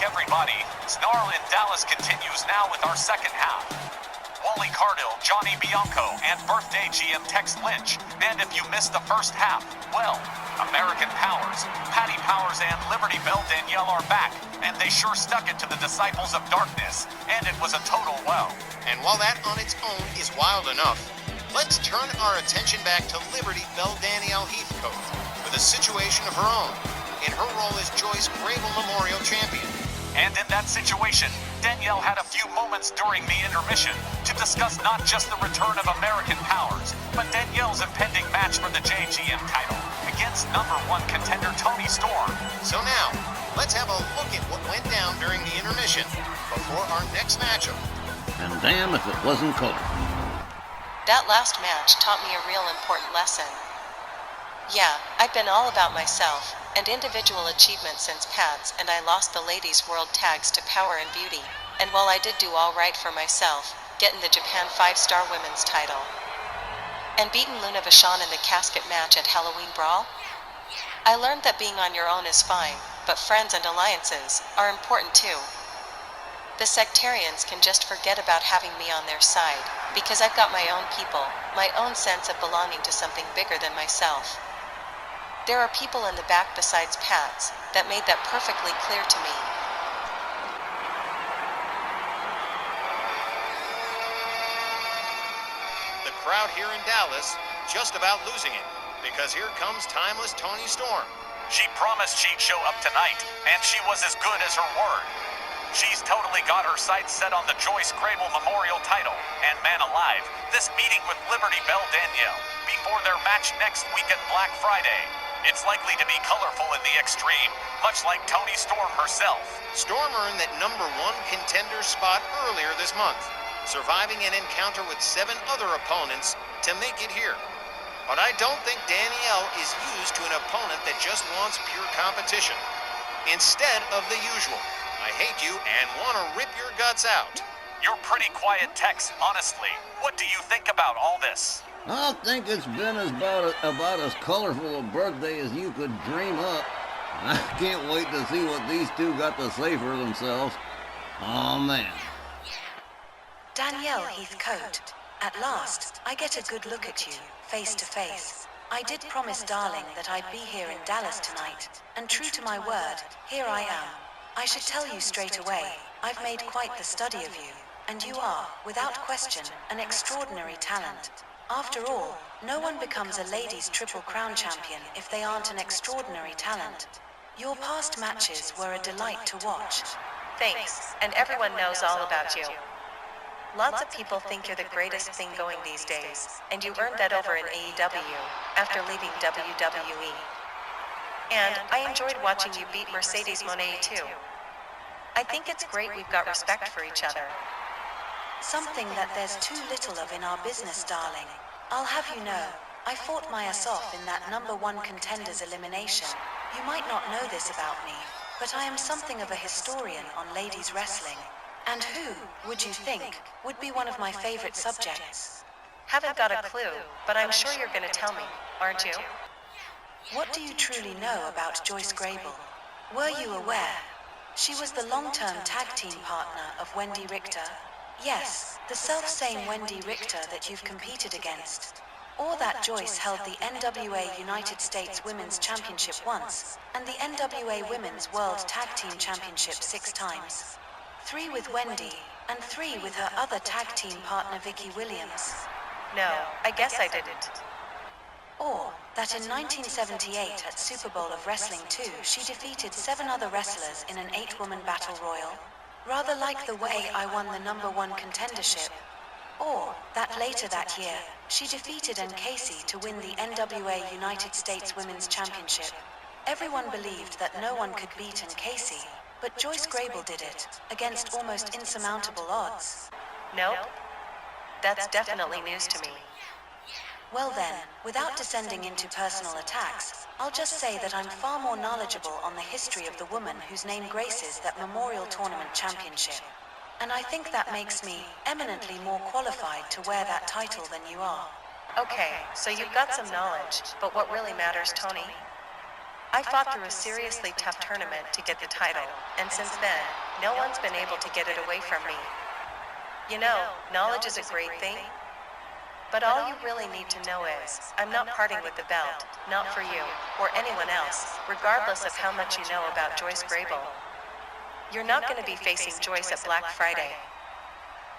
everybody. Snarl in Dallas continues now with our second half. Wally Cardell, Johnny Bianco, and birthday GM Tex Lynch. And if you missed the first half, well, American Powers, Patty Powers, and Liberty Bell Danielle are back, and they sure stuck it to the Disciples of Darkness, and it was a total wow. And while that on its own is wild enough, let's turn our attention back to Liberty Bell Danielle Heathcote with a situation of her own in her role as Joyce Grable Memorial Champion. And in that situation, Danielle had a few moments during the intermission to discuss not just the return of American Powers, but Danielle's impending match for the JGM title against #1 contender Toni Storm. So now, let's have a look at what went down during the intermission before our next matchup. And damn if it wasn't cold. That last match taught me a real important lesson. Yeah, I've been all about myself and individual achievement since Pats and I lost the ladies' world tags to Power and Beauty, and while I did do all right for myself, getting the Japan 5-star women's title, and beating Luna Vachon in the casket match at Halloween Brawl, I learned that being on your own is fine, but friends and alliances are important too. The sectarians can just forget about having me on their side, because I've got my own people, my own sense of belonging to something bigger than myself. There are people in the back besides Pats that made that perfectly clear to me. The crowd here in Dallas just about losing it, because here comes timeless Toni Storm. She promised she'd show up tonight, and she was as good as her word. She's totally got her sights set on the Joyce Grable Memorial title, and man alive, this meeting with Liberty Bell Danielle before their match next week at Black Friday. It's likely to be colorful in the extreme, much like Toni Storm herself. Storm earned that #1 contender spot earlier this month, surviving an encounter with 7 other opponents to make it here. But I don't think Danielle is used to an opponent that just wants pure competition. Instead of the usual, I hate you and want to rip your guts out. You're pretty quiet, Tex, honestly. What do you think about all this? I think it's been about as colorful a birthday as you could dream up. I can't wait to see what these two got to say for themselves. Oh man. Danielle Heathcote, at last, I get a good look at you, face to face. I did promise Darling that I'd be here in Dallas tonight, and true to my word, here I am. I should tell you straight away, I've made quite the study of you, and you are, without question, an extraordinary talent. After all, no one becomes a ladies' Triple Crown champion if they aren't an extraordinary talent. Your past matches were a delight to watch. Thanks, and everyone knows all about you. Lots of people think you're the greatest thing going these days, and you earned that over in AEW after leaving WWE. And I enjoyed watching you beat Mercedes Moné too. I think it's great we've got respect for each other. Something that there's too little of in our business, darling. I'll have you know, I fought my ass off in that #1 contenders elimination. You might not know this about me, but I am something of a historian on ladies wrestling. And who, would you think, would be one of my favorite subjects? Haven't got a clue, but I'm sure you're gonna tell me, aren't you? What do you truly know about Joyce Grable? Were you aware? She was the long-term tag team partner of Wendy Richter. Yes, the self-same Wendy Richter that you've competed against. Or that Joyce held the NWA United States Women's Championship once, and the NWA Women's World Tag Team Championship 6 times. 3 with Wendy, and 3 with her other tag team partner Vicky Williams. No, I guess I didn't. Or that in 1978 at Super Bowl of Wrestling 2, she defeated 7 other wrestlers in an 8-woman battle royal, rather like the way I won the #1 contendership. Or that later that year, she defeated Casey to win the NWA United States Women's Championship. Everyone believed that no one could beat Casey, but Joyce Grable did it, against almost insurmountable odds. Nope. That's definitely news to me. Well then, without descending into personal attacks, I'll just say that I'm far more knowledgeable on the history of the woman whose name graces that Memorial Tournament championship. And I think that makes me eminently more qualified to wear that title than you are. Okay, so you've got some knowledge, but what really matters, Toni? I fought through a seriously tough tournament to get the title, and since then, no one's been able to get it away from me. You know, knowledge is a great thing, but all you really need to know is, I'm not parting with the belt, not for you, or anyone else, regardless of how much you know about Joyce Grable. You're not going to be facing Joyce at Black Friday.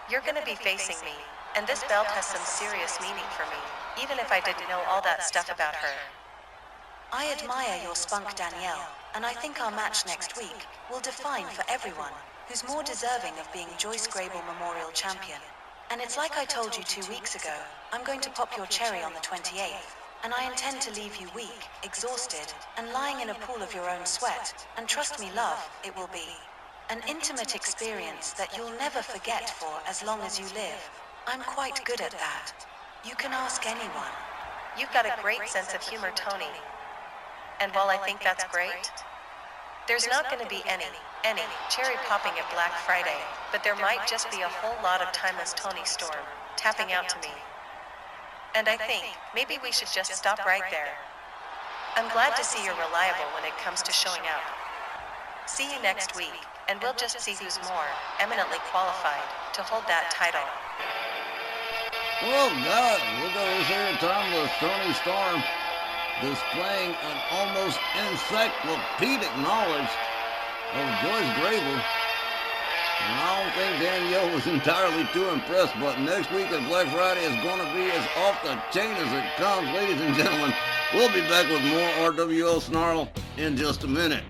You're going to be facing me, and this belt has some serious meaning for me, even if I didn't know all that stuff about her. I admire your spunk, Danielle, and I think our match next week will define for everyone who's more deserving of being Joyce Grable Memorial Champion. And it's like I told you 2 weeks ago, I'm going to pop your cherry on the 28th, and I intend to leave you weak, exhausted, and lying in a pool of your own sweat, and trust me, love, it will be an intimate experience that you'll never forget for as long as you live. I'm quite good at that. You can ask anyone. You've got a great sense of humor, Toni. And while I think that's great, there's not going to be any cherry popping at Black Friday, but there might just be a whole lot of timeless Toni Storm tapping out to me. And I think maybe we should just stop right there. I'm glad to see you're reliable when it comes to showing up. See you next week, and we'll just see who's more eminently qualified to hold that title. Oh God, look at this here timeless Toni Storm displaying an almost encyclopedic knowledge of Joyce Grable. And I don't think Danielle was entirely too impressed, but next week at Black Friday is going to be as off the chain as it comes, ladies and gentlemen. We'll be back with more RWO Snarl in just a minute.